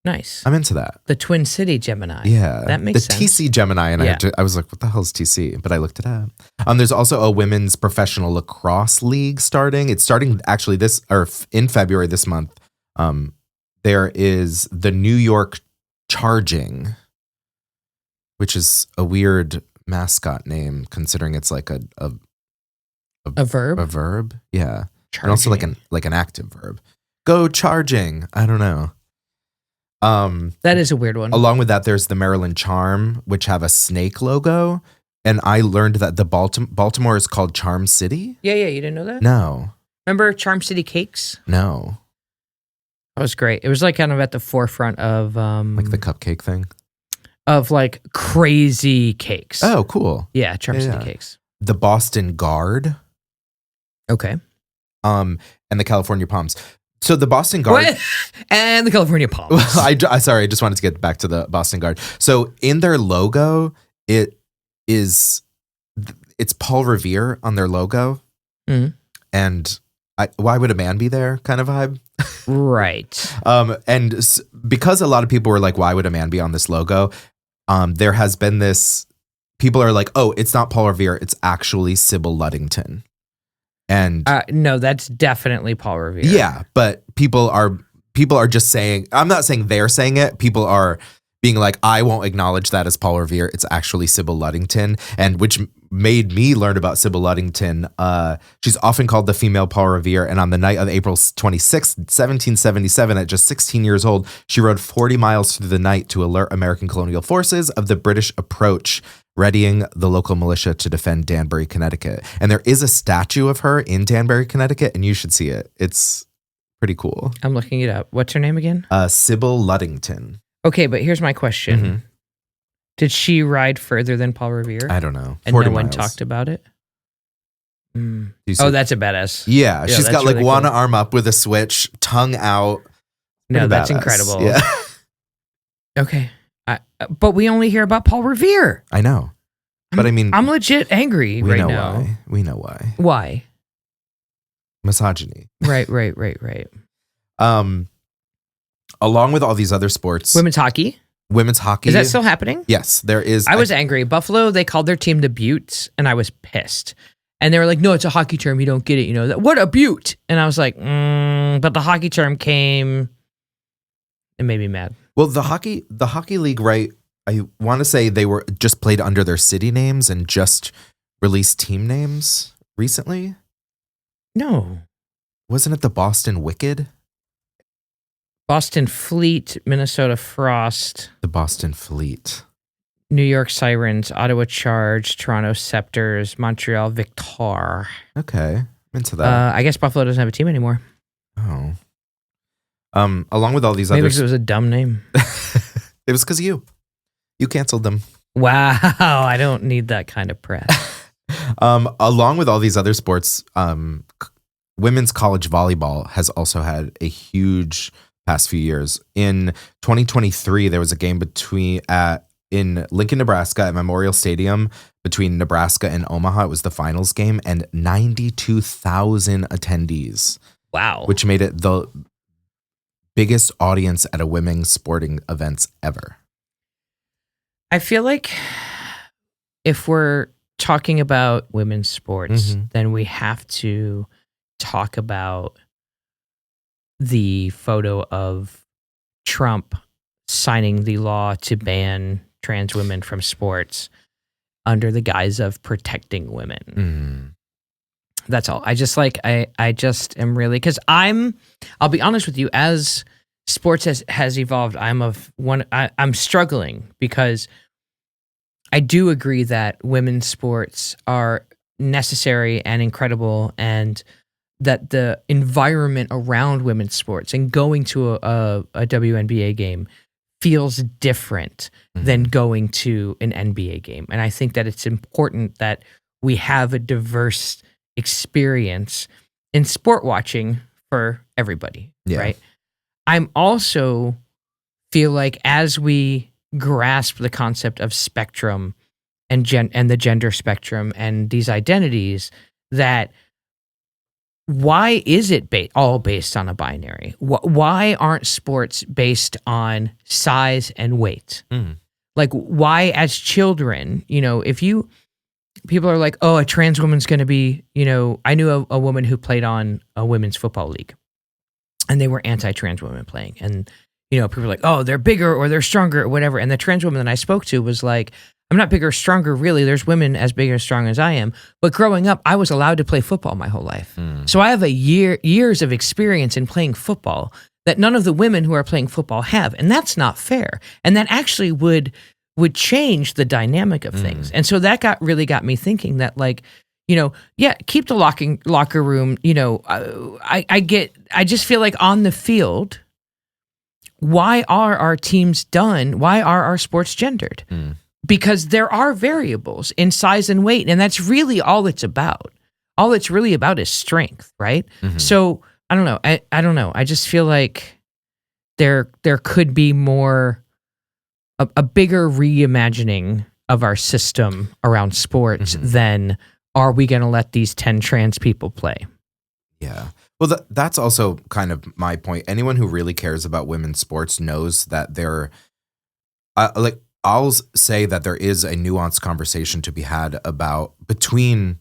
Nice. I'm into that. The Twin City Gemini. Yeah. That makes sense. The TC Gemini. And Yeah. I was like, what the hell is TC? But I looked it up. There's also a women's professional lacrosse league starting. It's starting actually in February this month. There is the New York Charging, which is a weird mascot name considering it's like a verb? A verb? Yeah. Charging. And also like an active verb. Go charging. I don't know. That is a weird one. Along with that, there's the Maryland Charm, which have a snake logo. And I learned that the Baltimore is called Charm City. Yeah, you didn't know that? No. Remember Charm City Cakes? No. That was great. It was like kind of at the forefront of Like the cupcake thing? Of like crazy cakes. Oh, cool. Yeah, Charm City Yeah. Cakes. The Boston Guard. Okay. and the California Palms. So the Boston Guard and the California Palms. Well, I just wanted to get back to the Boston Guard. So in their logo, it's Paul Revere on their logo, and why would a man be there? Kind of vibe, right? And because a lot of people were like, why would a man be on this logo? There has been this. People are like, oh, it's not Paul Revere, it's actually Sybil Ludington. And no, that's definitely Paul Revere. Yeah, but people are just saying, I'm not saying they're saying it. People are being like, I won't acknowledge that as Paul Revere. It's actually Sybil Ludington. And which made me learn about Sybil Ludington. She's often called the female Paul Revere. And on the night of April 26, 1777, at just 16 years old, she rode 40 miles through the night to alert American colonial forces of the British approach, readying the local militia to defend Danbury, Connecticut. And there is a statue of her in Danbury, Connecticut, and you should see it. It's pretty cool. I'm looking it up. What's her name again? Sybil Ludington. Okay, but here's my question. Did she ride further than Paul Revere? I don't know. And no one talked about it? Oh, that's a badass. Yeah, she's got like really one cool. arm up with a switch, tongue out. No, Pretty that's badass. incredible. Yeah. Okay. But we only hear about Paul Revere. I know. But I mean, I'm legit angry we right know now. why. We know why. Why? Misogyny. Right. Along with all these other sports, Women's hockey. Is that still happening? Yes, there is. I was angry. Buffalo, they called their team the Buttes, and I was pissed. And they were like, no, it's a hockey term. You don't get it. You know, what a Butte. And I was like, but the hockey term came and made me mad. Well, the hockey league, right? I want to say they were just played under their city names and just released team names recently. No. Wasn't it the Boston Wicked? Boston Fleet, Minnesota Frost. The Boston Fleet. New York Sirens, Ottawa Charge, Toronto Scepters, Montreal Victor. Okay, I'm into that. I guess Buffalo doesn't have a team anymore. Oh. Along with all these Maybe other... because it was a dumb name. It was because you canceled them. Wow, I don't need that kind of press. Along with all these other sports, women's college volleyball has also had a huge past few years. In 2023, there was a game in Lincoln, Nebraska at Memorial Stadium between Nebraska and Omaha. It was the finals game, and 92,000 attendees. Wow. Which made it the biggest audience at a women's sporting events ever. I feel like if we're talking about women's sports, then we have to talk about the photo of Trump signing the law to ban trans women from sports under the guise of protecting women. That's all. I just am really, because I'll be honest with you, as sports has evolved, I'm struggling, because I do agree that women's sports are necessary and incredible, and that the environment around women's sports and going to a WNBA game feels different than going to an NBA game. And I think that it's important that we have a diverse experience in sport watching for everybody, right? I'm also feel like, as we grasp the concept of spectrum and the gender spectrum and these identities, that why is it all based on a binary? Why aren't sports based on size and weight? Like, why, as children, people are like, oh, a trans woman's going to be, I knew a woman who played on a women's football league, and they were anti-trans women playing. And, people were like, oh, they're bigger or they're stronger or whatever. And the trans woman that I spoke to was like, I'm not bigger or stronger, really. There's women as big or strong as I am. But growing up, I was allowed to play football my whole life. So I have years of experience in playing football that none of the women who are playing football have. And that's not fair. And that actually would change the dynamic of things. And so that really got me thinking that, like, keep the locker room. I just feel like on the field, why are our teams done? Why are our sports gendered? Because there are variables in size and weight, and that's really all it's about. all it's really about is strength, right? Mhm. So I don't know. I don't know. I just feel like there could be more a bigger reimagining of our system around sports than are we going to let these 10 trans people play? Yeah. Well, that's also kind of my point. Anyone who really cares about women's sports knows that I'll say that there is a nuanced conversation to be had between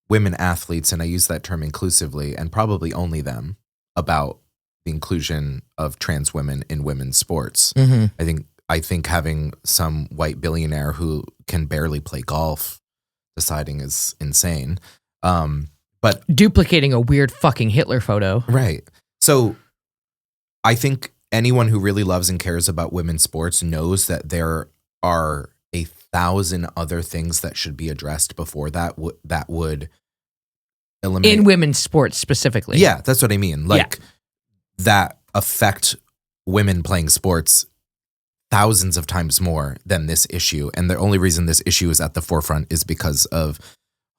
women athletes, and I use that term inclusively, and probably only them, about the inclusion of trans women in women's sports. I think having some white billionaire who can barely play golf deciding is insane. But duplicating a weird fucking Hitler photo. Right. So I think anyone who really loves and cares about women's sports knows that there are 1,000 other things that should be addressed before that would eliminate in women's sports specifically. Yeah, that's what I mean. That affect women playing sports thousands of times more than this issue. And the only reason this issue is at the forefront is because of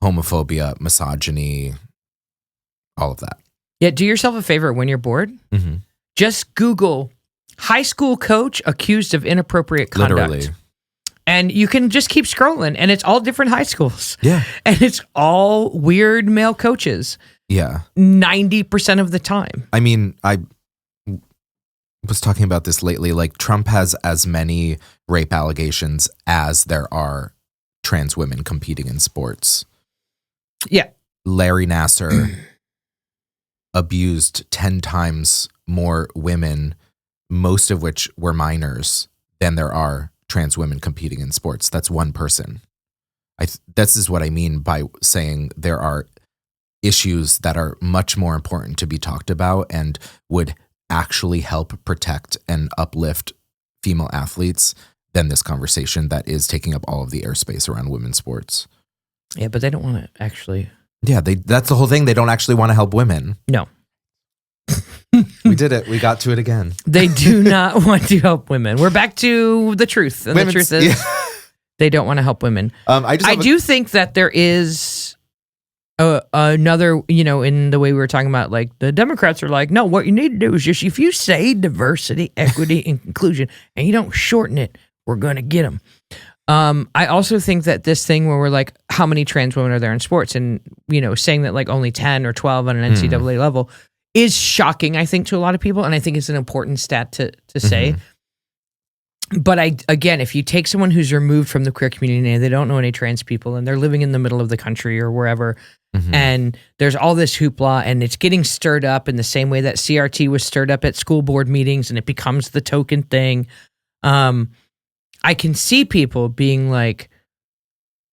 homophobia, misogyny, all of that. Yeah, do yourself a favor when you're bored. Just Google high school coach accused of inappropriate conduct. Literally. And you can just keep scrolling, and it's all different high schools. Yeah. And it's all weird male coaches. Yeah. 90% of the time. I mean, I was talking about this lately. Like, Trump has as many rape allegations as there are trans women competing in sports. Yeah. Larry Nassar abused 10 times more women, most of which were minors, than there are trans women competing in sports. That's one person. This is what I mean by saying there are issues that are much more important to be talked about and would actually help protect and uplift female athletes than this conversation that is taking up all of the airspace around women's sports. Yeah, but they don't want to actually. Yeah, that's the whole thing. They don't actually want to help women. No. We did it. We got to it again. They do not want to help women. We're back to the truth. And the truth is they don't want to help women. I do think that there is another, in the way we were talking about, like, the Democrats are like, no, what you need to do is just, if you say diversity, equity, and inclusion, and you don't shorten it, we're going to get them. I also think that this thing where we're like, how many trans women are there in sports? And, saying that like only 10 or 12 on an NCAA level is shocking, I think, to a lot of people. And I think it's an important stat to say. But again, if you take someone who's removed from the queer community and they don't know any trans people and they're living in the middle of the country or wherever, and there's all this hoopla and it's getting stirred up in the same way that CRT was stirred up at school board meetings and it becomes the token thing. I can see people being like,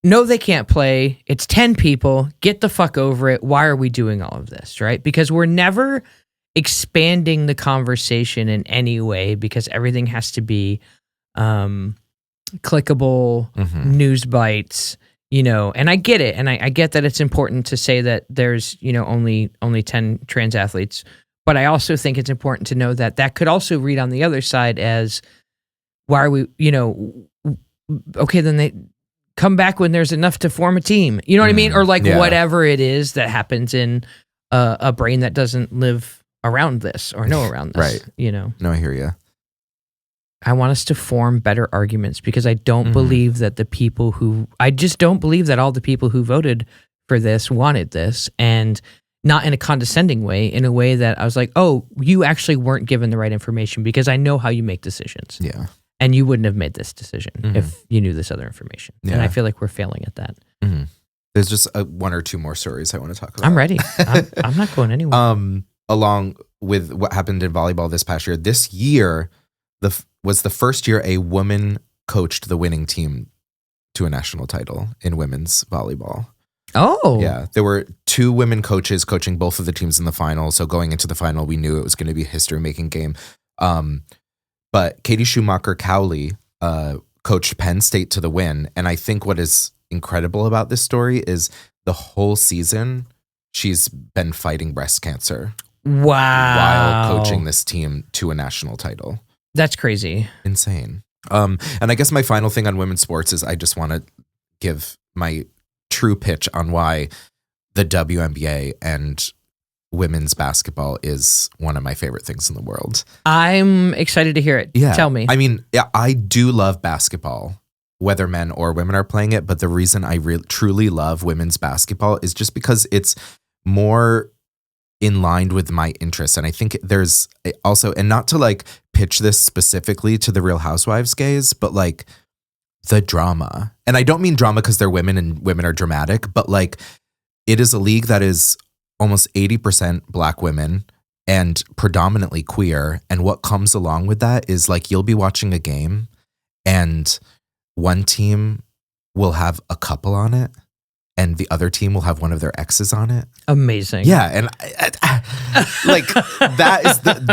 no, they can't play. It's 10 people. Get the fuck over it. Why are we doing all of this, right? Because we're never expanding the conversation in any way because everything has to be clickable news bites, and I get it. And I get that it's important to say that there's, only 10 trans athletes. But I also think it's important to know that could also read on the other side as, why are we, okay, then they come back when there's enough to form a team. You know what I mean? Or like whatever it is that happens in a brain that doesn't live around this or know around this. Right. No, I hear you. I want us to form better arguments because I don't believe that I just don't believe that all the people who voted for this wanted this, and not in a condescending way, in a way that I was like, oh, you actually weren't given the right information because I know how you make decisions. Yeah. And you wouldn't have made this decision if you knew this other information. Yeah. And I feel like we're failing at that. There's just one or two more stories I want to talk about. I'm ready. I'm not going anywhere. Along with what happened in volleyball this past year, this year was the first year a woman coached the winning team to a national title in women's volleyball. Oh. Yeah. There were 2 women coaches coaching both of the teams in the final. So going into the final, we knew it was going to be a history-making game. But Katie Schumacher-Cowley coached Penn State to the win. And I think what is incredible about this story is the whole season she's been fighting breast cancer. Wow. While coaching this team to a national title. That's crazy. Insane. And I guess my final thing on women's sports is I just want to give my true pitch on why the WNBA and women's basketball is one of my favorite things in the world. I'm excited to hear it. Yeah. Tell me. I mean, yeah, I do love basketball, whether men or women are playing it. But the reason I truly love women's basketball is just because it's more in line with my interests. And I think there's also, and not to like pitch this specifically to the Real Housewives gays, but like the drama. And I don't mean drama because they're women and women are dramatic, but like it is a league that is almost 80% Black women and predominantly queer. And what comes along with that is like you'll be watching a game and one team will have a couple on it and the other team will have one of their exes on it. Amazing. Yeah. And like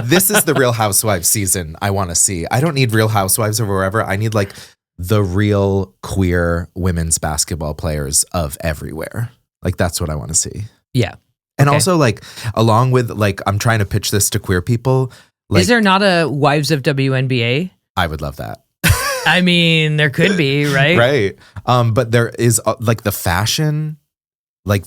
this is the Real Housewives season I want to see. I don't need Real Housewives or wherever. I need like the real queer women's basketball players of everywhere. Like that's what I want to see. Yeah. And okay. also like along with like, I'm trying to pitch this to queer people. Like, is there not a Wives of WNBA? I would love that. I mean, there could be, right? Right. But there is like the fashion, like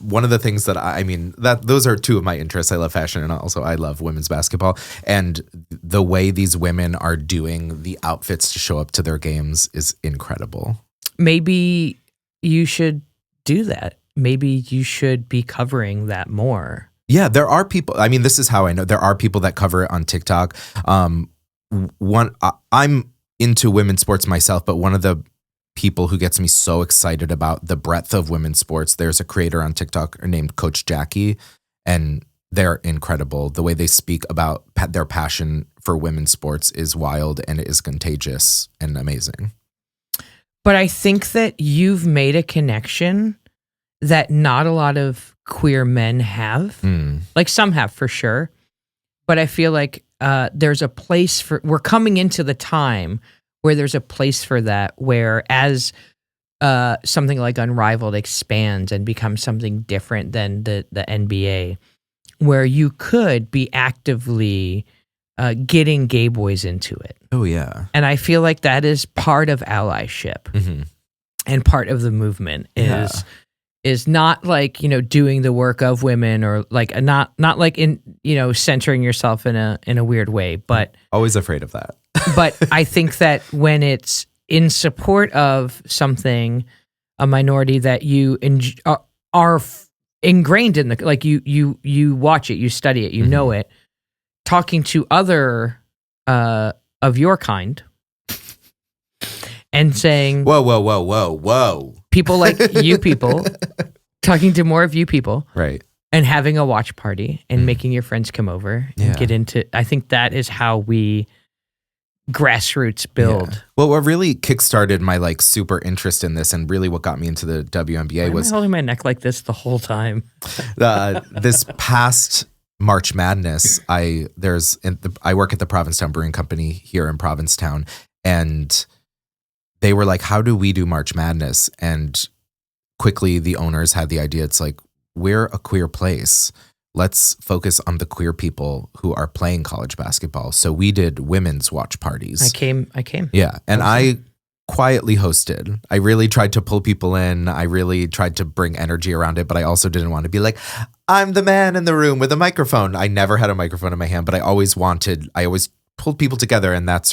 one of the things that I mean, that those are two of my interests. I love fashion and also I love women's basketball. And the way these women are doing the outfits to show up to their games is incredible. Maybe you should do that. Maybe you should be covering that more. Yeah, there are people. I mean, this is how I know there are people that cover it on TikTok. I'm into women's sports myself, but one of the people who gets me so excited about the breadth of women's sports, there's a creator on TikTok named Coach Jackie, and they're incredible. The way they speak about their passion for women's sports is wild and it is contagious and amazing. But I think that you've made a connection that not a lot of queer men have. Like some have for sure. But I feel like there's a place for, we're coming into the time where there's a place for that, where as something like Unrivaled expands and becomes something different than the NBA, where you could be actively getting gay boys into it. Oh, yeah. And I feel like that is part of allyship and part of the movement is not like, you know, doing the work of women or like not like in, you know, centering yourself in a weird way, but always afraid of that. But I think that when it's in support of something, a minority that you are ingrained in, like you watch it, you study it, you know it, talking to other of your kind and saying, whoa. People like you people, talking to more of you people. Right. And having a watch party and making your friends come over and get into, I think that is how we grassroots build. Yeah. Well, what really kickstarted my like super interest in this and really what got me into the WNBA was am I holding my neck like this the whole time. This past March Madness, I work at the Provincetown Brewing Company here in Provincetown, and they were like, how do we do March Madness? And quickly the owners had the idea. It's like, we're a queer place. Let's focus on the queer people who are playing college basketball. So we did women's watch parties. I came. Yeah. And I quietly hosted. I really tried to pull people in. I really tried to bring energy around it, but I also didn't want to be like, I'm the man in the room with a microphone. I never had a microphone in my hand, but I always pulled people together. And that's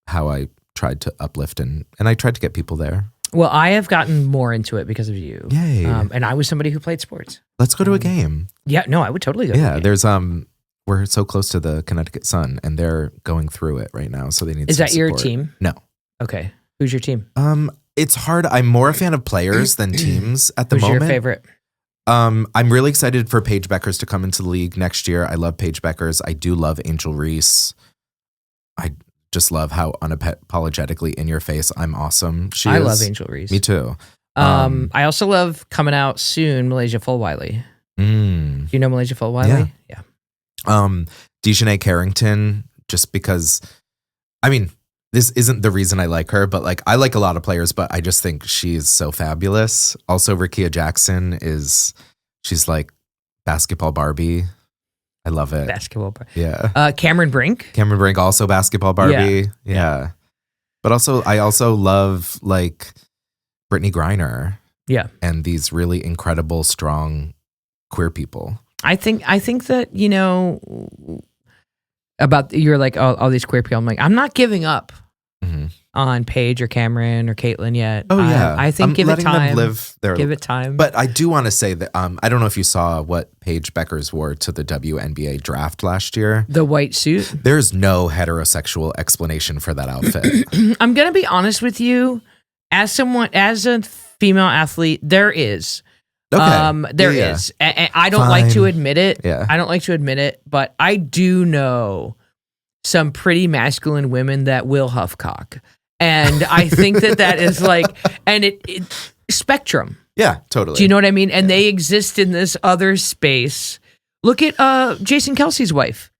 how I tried to uplift and I tried to get people there. Well, I have gotten more into it because of you. Yay. And I was somebody who played sports. Let's go to a game. Yeah, no, I would totally go. Yeah, there's we're so close to the Connecticut Sun and they're going through it right now, so they need Is some that your support. team? No. Okay. Who's your team? It's hard. I'm more a fan of players than teams at the moment. Who's your favorite? I'm really excited for Paige Beckers to come into the league next year. I love Paige Beckers. I do love Angel Reese. I just love how unapologetically in your face I'm awesome she is. I love Angel Reese. Me too. I also love coming out soon Malaysia Fulwiley. Do you know Malaysia Fulwiley? Yeah. Dejanay Carrington, just because, I mean, this isn't the reason I like her, but like I like a lot of players, but I just think she's so fabulous. Also, Rickea Jackson she's like basketball Barbie. I love it. Basketball Barbie. Yeah. Cameron Brink, also basketball Barbie. Yeah. But I also love like Brittany Griner. Yeah. And these really incredible, strong queer people. I think that, about you're like, all these queer people. I'm like, I'm not giving up on Paige or Cameron or Caitlin yet. Oh yeah, I think give it time. Them live their, give it time. But I do want to say that I don't know if you saw what Paige Beckers wore to the WNBA draft last year. The white suit. There's no heterosexual explanation for that outfit. I'm gonna be honest with you, as a female athlete, there is. Okay. There is. And I don't like to admit it. Yeah. I don't like to admit it, but I do know some pretty masculine women that will huff cock. And I think that is like, and it spectrum. Yeah, totally. Do you know what I mean? And they exist in this other space. Look at Jason Kelsey's wife.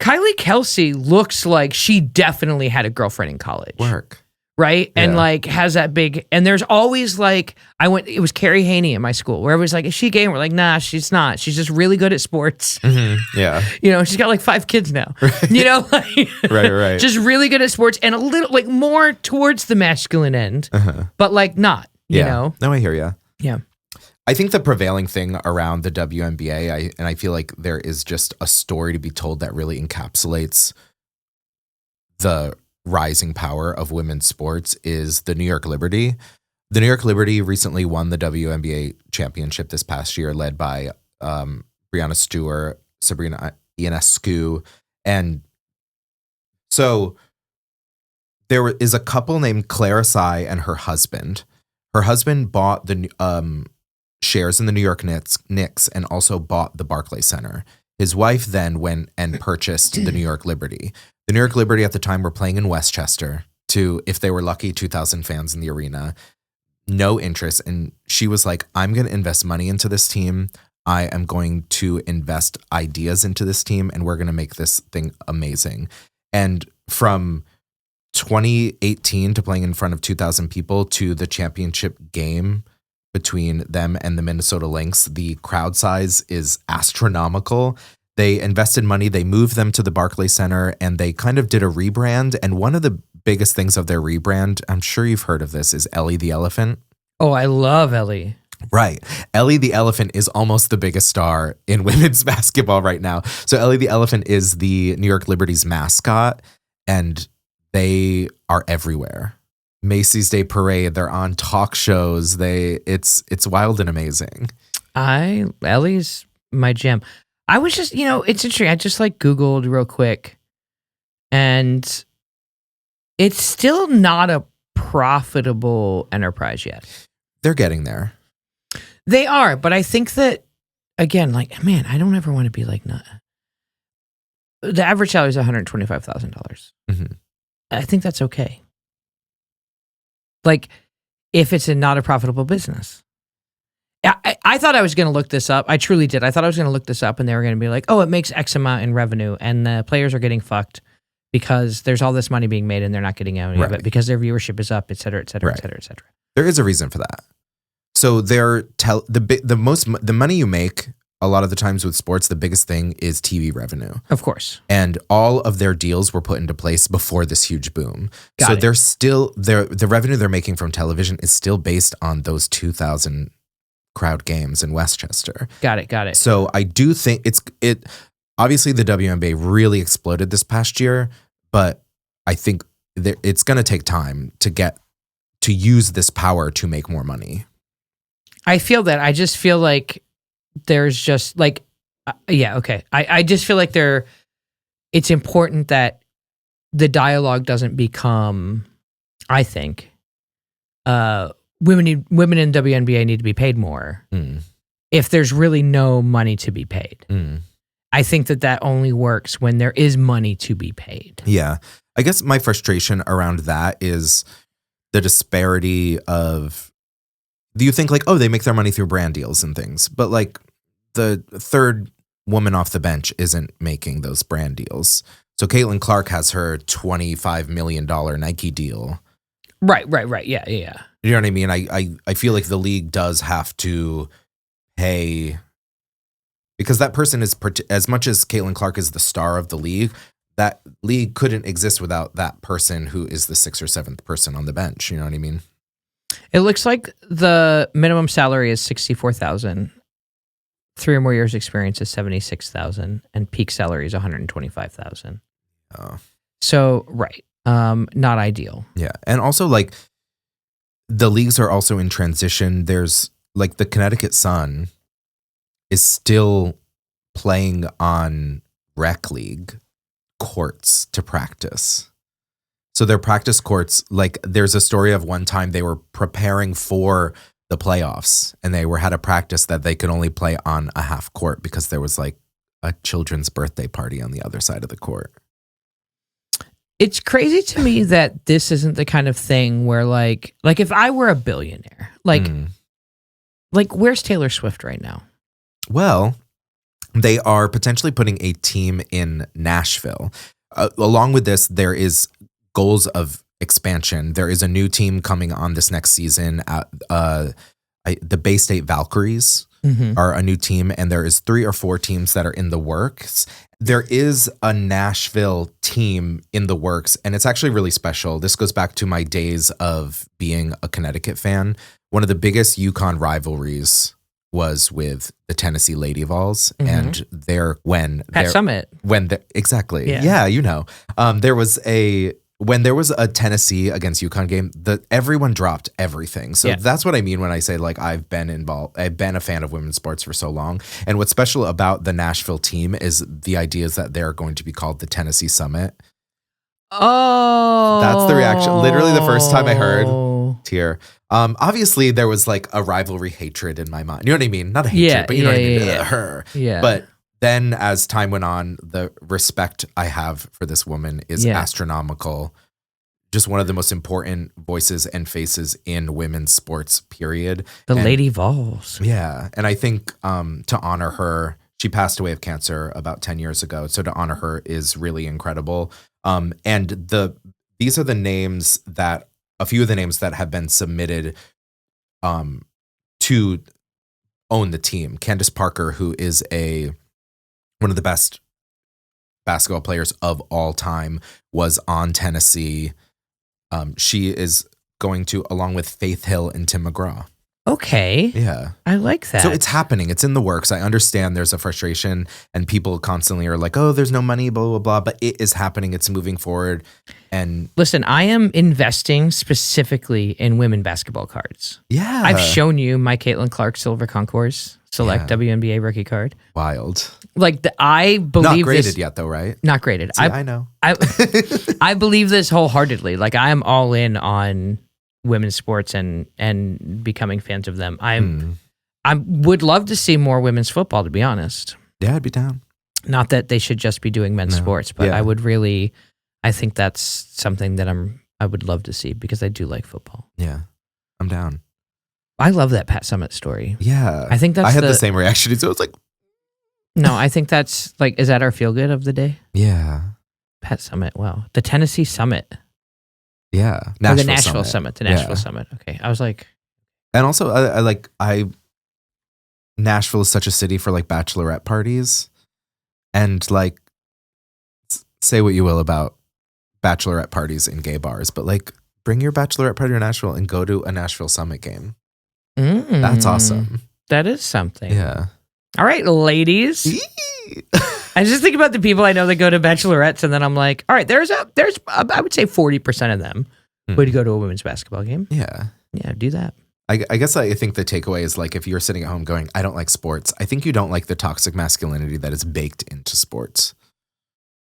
Kylie Kelsey looks like she definitely had a girlfriend in college. Work. Right? Yeah. And like has that big, and there's always like, it was Carrie Haney at my school where everybody's like, is she gay? And we're like, nah, she's not. She's just really good at sports. Yeah. She's got like 5 kids now, Right. Just really good at sports and a little like more towards the masculine end, but like not, you know? No, I hear you. Yeah. I think the prevailing thing around the WNBA, I feel like there is just a story to be told that really encapsulates the rising power of women's sports is the New York Liberty. The New York Liberty recently won the WNBA championship this past year, led by Breanna Stewart, Sabrina Ionescu. And so there is a couple named Clara Tsai and her husband. Her husband bought the shares in the New York Knicks and also bought the Barclays Center. His wife then went and purchased the New York Liberty. The New York Liberty at the time were playing in Westchester to, if they were lucky, 2,000 fans in the arena. No interest. And she was like, I'm going to invest money into this team. I am going to invest ideas into this team, and we're going to make this thing amazing. And from 2018 to playing in front of 2,000 people to the championship game between them and the Minnesota Lynx, the crowd size is astronomical. They invested money, they moved them to the Barclays Center, and they kind of did a rebrand. And one of the biggest things of their rebrand, I'm sure you've heard of this, is Ellie the Elephant. Oh, I love Ellie. Right. Ellie the Elephant is almost the biggest star in women's basketball right now. So Ellie the Elephant is the New York Liberty's mascot, and they are everywhere. Macy's Day Parade, they're on talk shows. It's wild and amazing. Ellie's my jam. I was just, it's interesting. I just like Googled real quick, and it's still not a profitable enterprise yet. They're getting there. They are, but I think that, again, like, man, I don't ever want to be like, nah. The average salary is $125,000. I think that's okay. Like, if it's not a profitable business. I thought I was going to look this up. I truly did. I thought I was going to look this up and they were going to be like, oh, it makes X amount in revenue and the players are getting fucked because there's all this money being made and they're not getting any of it because their viewership is up, et cetera, et cetera, et cetera, et cetera. There is a reason for that. So the money you make a lot of the times with sports, the biggest thing is TV revenue. Of course. And all of their deals were put into place before this huge boom. Got it. They're still the revenue they're making from television is still based on those 2,000 crowd games in Westchester. Got it. So I do think it obviously the WNBA really exploded this past year, but I think it's going to take time to use this power to make more money. I feel that. I just feel like there's just like, okay. I just feel like it's important that the dialogue doesn't become, I think, women in WNBA need to be paid more if there's really no money to be paid. I think that only works when there is money to be paid. Yeah. I guess my frustration around that is the disparity of, do you think like, oh, they make their money through brand deals and things, but like the third woman off the bench isn't making those brand deals. So Caitlin Clark has her $25 million Nike deal. Right. Yeah. You know what I mean? I feel like the league does have to pay, because that person is, as much as Caitlin Clark is the star of the league, that league couldn't exist without that person who is the 6th or 7th person on the bench. You know what I mean? It looks like the minimum salary is 64,000. 3 or more years experience is 76,000, and peak salary is 125,000. Oh. So, right. Not ideal. Yeah. And also, like, the leagues are also in transition. There's, like, the Connecticut Sun is still playing on rec league courts to practice. So their practice courts, like, there's a story of one time they were preparing for the playoffs and they had a practice that they could only play on a half court because there was, like, a children's birthday party on the other side of the court. It's crazy to me that this isn't the kind of thing where, like if I were a billionaire, like where's Taylor Swift right now? Well, they are potentially putting a team in Nashville. Along with this, there is goals of expansion. There is a new team coming on this next season. The Bay State Valkyries are a new team, and there is 3 or 4 teams that are in the works. There is a Nashville team in the works, and it's actually really special. This goes back to my days of being a Connecticut fan. One of the biggest UConn rivalries was with the Tennessee Lady Vols, and Pat Summit. Exactly. Yeah. Yeah, you know. When there was a Tennessee against UConn game, everyone dropped everything. So that's what I mean when I say, like, I've been a fan of women's sports for so long. And what's special about the Nashville team is the idea is that they're going to be called the Tennessee Summit. Oh. That's the reaction. Literally the first time I heard tear. Obviously there was, like, a rivalry hatred in my mind. You know what I mean? Not a hatred, but you know what I mean? Her. Yeah. But then as time went on, the respect I have for this woman is astronomical. Just one of the most important voices and faces in women's sports, period. Lady Vols. Yeah. And I think to honor her, she passed away of cancer about 10 years ago. So to honor her is really incredible. And these are the names a few of the names that have been submitted to own the team. Candace Parker, who is one of the best basketball players of all time, was on Tennessee. She is going to, along with Faith Hill and Tim McGraw. Okay. Yeah. I like that. So it's happening. It's in the works. I understand there's a frustration and people constantly are like, oh, there's no money, blah, blah, blah. But it is happening. It's moving forward. And listen, I am investing specifically in women basketball cards. Yeah. I've shown you my Caitlin Clark Silver Concourse Select WNBA rookie card. Wild. Like, I believe not graded this, yet, though, right? Not graded. See, I know. I believe this wholeheartedly. Like, I am all in on women's sports and becoming fans of them. I would love to see more women's football, to be honest. Yeah, I'd be down. Not that they should just be doing men's sports, but I think that's something that I would love to see because I do like football. Yeah, I'm down. I love that Pat Summit story. Yeah. I think I had the same reaction. So I was like, no, I think that's like, is that our feel good of the day? Yeah. Pat Summit. Wow. The Tennessee Summit. Yeah. The Nashville Summit. The Nashville Summit. Okay. I was like. And also Nashville is such a city for, like, bachelorette parties, and, like, say what you will about bachelorette parties in gay bars, but, like, bring your bachelorette party to Nashville and go to a Nashville Summit game. That's awesome. That is something. Yeah. All right, ladies. I just think about the people I know that go to bachelorettes, and then I'm like, all right, there's I would say 40% of them would go to a women's basketball game. Yeah. Yeah, do that. I guess I think the takeaway is, like, if you're sitting at home going, I don't like sports, I think you don't like the toxic masculinity that is baked into sports.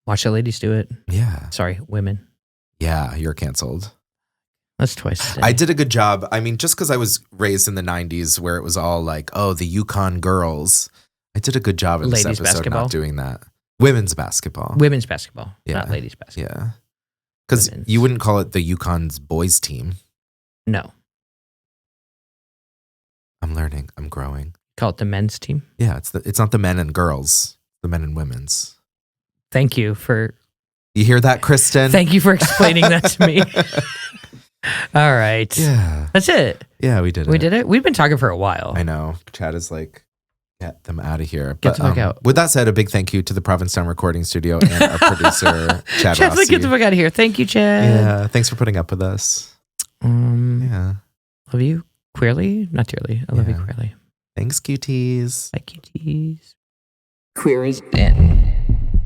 Watch the ladies do it. Yeah. Sorry, women. Yeah, you're canceled. That's twice today. I did a good job. I mean, just because I was raised in the 90s where it was all like, oh, the UConn girls. I did a good job in this ladies episode basketball? not doing that. Women's basketball. Women's basketball, Yeah. not ladies basketball. Yeah. Because you wouldn't call it the UConn's boys team. No. I'm learning. I'm growing. Call it the men's team? Yeah, it's not the men and girls, the men and women's. Thank you for... You hear that, Kristen? Thank you for explaining that to me. All right. Yeah. That's it. Yeah, we did it. We did it? We've been talking for a while. I know. Chad is like, get them out of here. Get the fuck out. With that said, a big thank you to the Provincetown Recording Studio and our producer, Chad Chad's Rossi. like, get the fuck out of here. Thank you, Chad. Yeah, thanks for putting up with us. Yeah. Love you queerly, not dearly. I love you Yeah. queerly. Thanks, cuties. Bye, cuties. Queer is in.